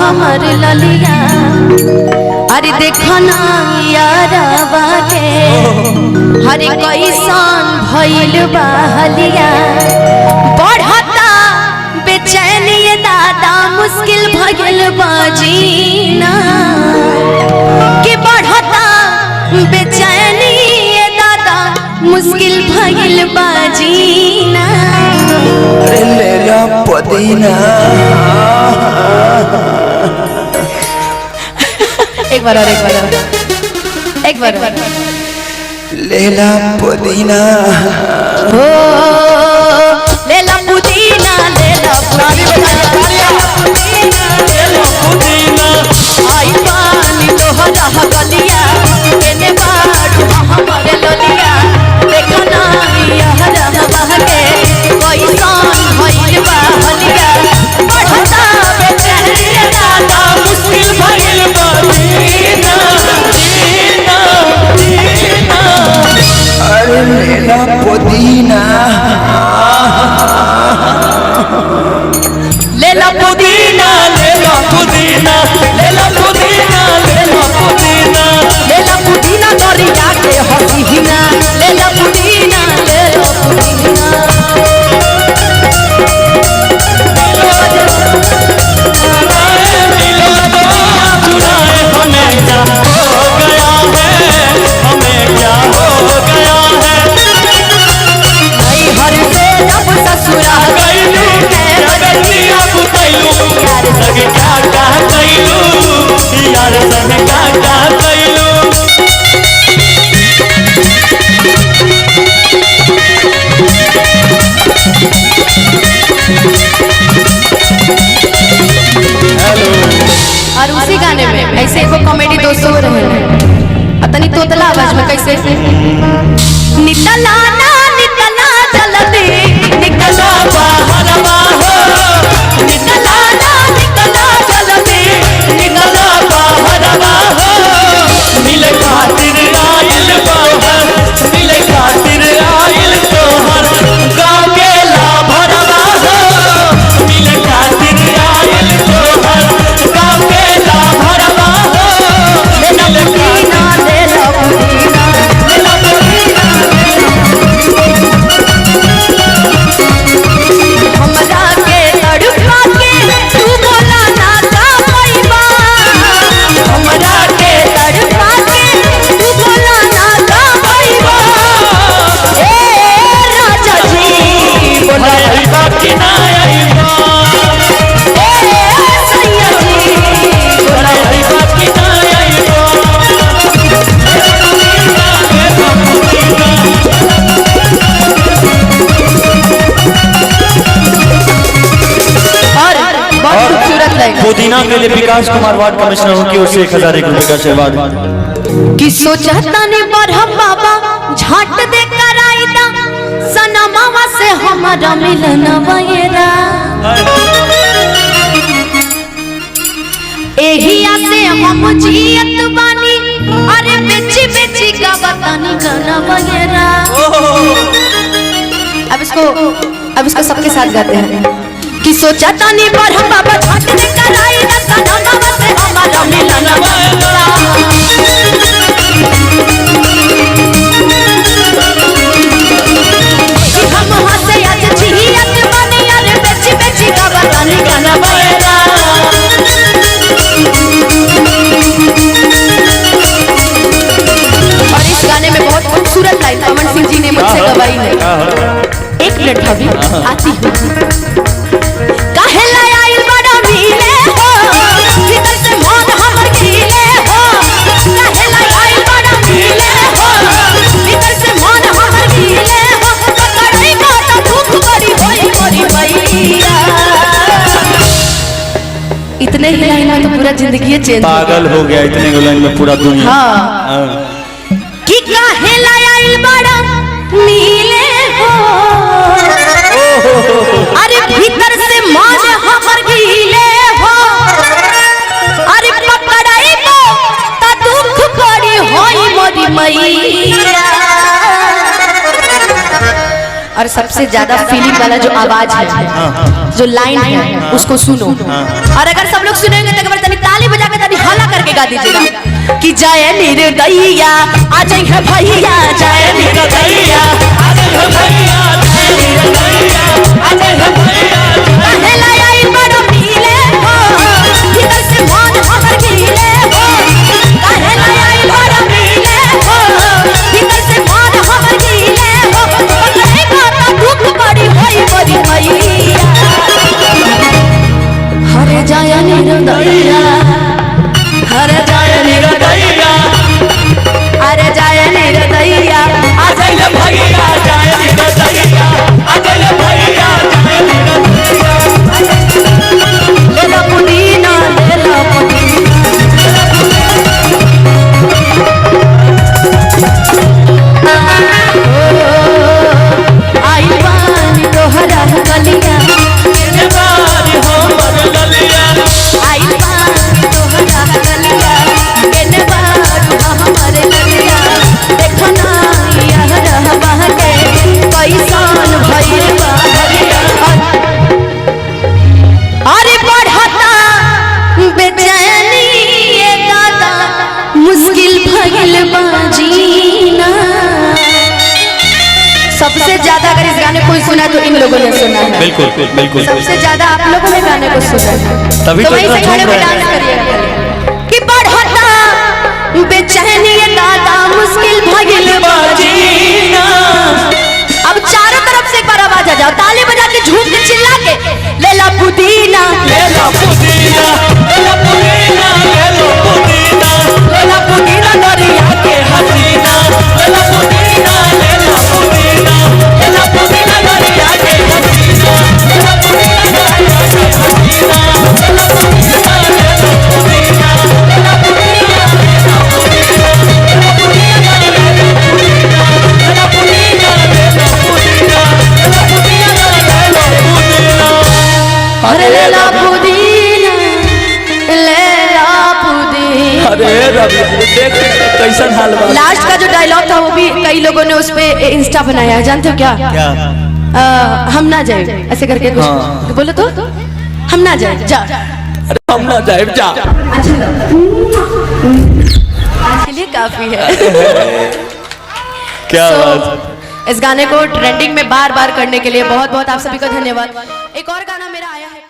हमर ललिया। अरे देखो ना यारवा के हरे कैसन भइल बहलिया। बढ़ता बेचैनी दादा मुश्किल भइल बाजीना कि बढ़ता बेचैनी दादा मुश्किल भइल बाजीना। लेला पुदीना एक बार और एक बार लेला पुदीना हो लेला पुदीना लेला पुदीना आई पानी तोहरा गलिया एने बाड़ू हमर ललिया। देखो ना यहरा बहके कैसन भइल बहलिया। बढ़ता बेचैनी दादा मुश्किल भइल बाजीना। अरे लेला पुदीना लेला पुदीना लेला पुदीना लेला पुदीना लेला पुदीना लेला पुदीना दरिया के हसीना। लेला पुदीना लेला पुदीना मिलो तो बुराए हमें क्या हो गया है, हमें क्या हो गया है। नहीं हर से जब ससुरा गईलू रगतिया बुतैलू यार संग क्या क्या कैलू, यार संग क्या क्या कैलू। और उसी गाने में ऐसे एगो कॉमेडी दोस्त हो रहे हैं तनी तोतला आवाज में कैसे निकला ना निकला जल्दी निकला बाहरवा हो निकला ना निकला जल्दी निकला बाहरवा हो। मिले खातिर आइल बाहर, मिले खातिर आइल तोहर गाँव के लाभरवा हो। मिले खातिर आइल तोहर गाँव के लाभरवा हो। लेला पुदीना लेला पुदीना लेला पुदीना हमरा के तड़पा के तू बोला ना का पैबा। हमरा के तड़पा के तू बोला ना का पैबा। ए राजा जी बोला आइबा कि ना आइबा, ए सैया जी बोला आइबा कि ना आइबा। और बहुत खूबसूरत लगा पुदीना के लिए विकास कुमार वार्ड कमिश्नर की ओर से 1001 रुपए का आशीर्वाद। कि सोचता ने बरहम बाबा झट दे कराईदा सनमावा से हमारा मिलन वगैरा। एहिया से हम जियत बानी अरे बेची बेची का बतानी गाना वगैरह। अब इसको सबके साथ गाते हैं कि सोचा तानी पर हम बाबा झट दे कराई दा सनमावा से हमारा मिलन वगैरह। हम हंसे आज जियत बानी अरे बेची बेची का बतानी गाना वगैरह। और इस गाने में बहुत खूबसूरत लाइन पवन सिंह जी ने मुझसे गवाई है। एक मिनट भाभी आती हूँ। काहे लाया बड़ा मिले हो भीतर से मन हमर खिले हो। काहे लाया बड़ा मिले हो भीतर से मन हमर खिले हो। पकड़ई बात भूख बड़ी होई बड़ी भैया। इतने ही लाइन में तो पूरा जिंदगी चेंज पागल हो गया इतने लाइन में पूरा दुनिया। हाँ कि काहे लाया बड़ा मिले हो अरे भीतर से मन हमर गीले हो। अरे पकड़ाई बो त दुख बड़ी होई मोरी मैया। और सबसे ज्यादा फीलिंग वाला जो आवाज है जो लाइन है उसको सुनो। और अगर सब लोग सुनेंगे तो एक बार तनी ताली बजा के तनी हल्ला करके गा दीजिएगा कि जय निर्दयिया आ जाई है भैया, जय निर्दयिया आ जाई है भैया, जय निर्दयिया आ जाई है भैया। कहला आई बड़ मिले हो भीतर से मन हमर गिले हो, कहला आई बड़ मिले हो भीतर से मन हमर गिले हो, कहेगा तो दुख बड़ी होई बड़ी मैया। हरे जय निर्दयिया, हरे जय निर्दयिया, अरे जय निर्दयिया आ जाई है भैया, जय निर्दयिया आ जाई है भैया, जय निर्दयिया। ले लो पुदीना, ले लो आई पानी तोहरा गलिया, आई पानी तोहरा गलिया, केने बारू हमर गलिया, देखो ना यह रह बहके कैसन भइल बा भलिया। अरे बढ़ता बेचैनी ये दादा मुश्किल भइल बा जीना। सबसे ज्यादा अगर इस गाने को सुना तो इन लोगों ने सुना है, बिल्कुल बिल्कुल। सबसे ज्यादा आप लोगों ने गाने को सुना है, तभी तो तो वहीं से इतना गाने झूम पे रहा डांस है। करिएगा कि बढ़ता बेचैनी ये दादा मुश्किल भइल बा जीना। अब चारों तरफ से एक बार आवाज आ जाओ, ताली बजा के झूम के चिल्ला के ले ला पुदीना, ले लो पुदीना, ले लो पुदीना, ले लो पुदीना, ले ला पुदीना दरिया के हसीना, ले लो पुदीना, ले लो पुदीना, ले लो पुदीना दरिया के हसीना, ले लो पुदीना दरिया के हसीना, ले लो पुदीना, ले लो पुदीना, ले लो पुदीना, ले लो पुदीना, ले लो पुदीना दरिया के पुदीना, ले लो पुदीना, ले लो पुदीना, ले लो पुदीना, ले लो पुदीना। अरे ले ला पुदीना, ले ला पुदीना। अरे रवि देख कैसा हाल बा। लास्ट का जो डायलॉग था वो भी कई लोगों ने उस पे इंस्टा बनाया है, जानते हो क्या? क्या? हम ना जाए ऐसे करके कुछ हाँ। बोलो तो हम ना जाए जा। अरे हम ना जाए जा। आज के लिए काफी है। क्या So, बात। इस गाने को ट्रेंडिंग में बार बार करने के लिए बहुत बहुत आप सभी का धन्यवाद। एक और गाना मेरा आया है।